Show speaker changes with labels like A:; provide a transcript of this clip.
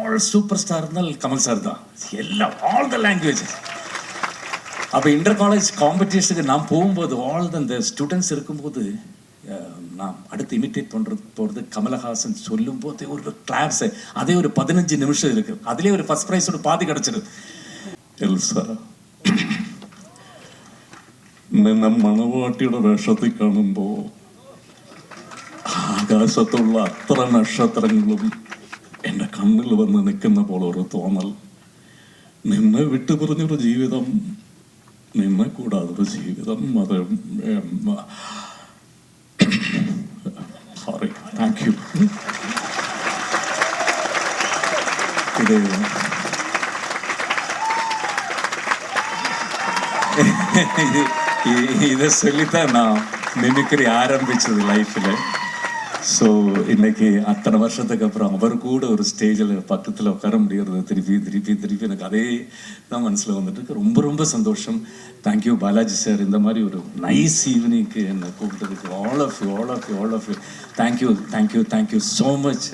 A: All super star இருந்தால் Kamal sir தான். எல்லாம் ஆல் த லாங்குவேஜஸ். அப்போ இன்டர் காலேஜ் காம்படிஷனுக்கு நான் போகும்போது அந்த ஸ்டூடெண்ட்ஸ் இருக்கும்போது நான் அடுத்து இமிட்டேட் போகிறது கமலஹாசன் சொல்லும் போதே ஒரு கிளாப்ஸு, அதே ஒரு 15 நிமிஷம் இருக்குது, அதுலேயே ஒரு ஃபர்ஸ்ட் ப்ரைஸோட பாதி கிடச்சிருது. എൽസ നിന്നെ മണവാട്ടിയുടെ വേഷത്തിൽ കാണുമ്പോൾ ആകാശത്തുള്ള അത്ര നക്ഷത്രങ്ങളും എൻ്റെ കണ്ണിൽ വന്ന് നിൽക്കുന്ന പോലെ ഒരു തോന്നൽ. നിന്നെ വിട്ടുപിരിഞ്ഞൊരു ജീവിതം, നിന്നെ കൂടാതൊരു ജീവിതം, അത് സോറി, താങ്ക് യു. இதை சொல்லித்தான் நான் மிமிக்ரி ஆரம்பிச்சது லைஃப்பில். ஸோ இன்னைக்கு அத்தனை வருஷத்துக்கு அப்புறம் அவர் கூட ஒரு ஸ்டேஜில் பக்கத்தில் உட்கார முடியறது திருப்பி எனக்கு அதே தான் மனசில் வந்துட்டு இருக்கு. ரொம்ப ரொம்ப சந்தோஷம். தேங்க்யூ பாலாஜி சார், இந்த மாதிரி ஒரு நைஸ் ஈவினிங்க்கு என்னை கூப்பிட்டதுக்கு. All of you thank you so much.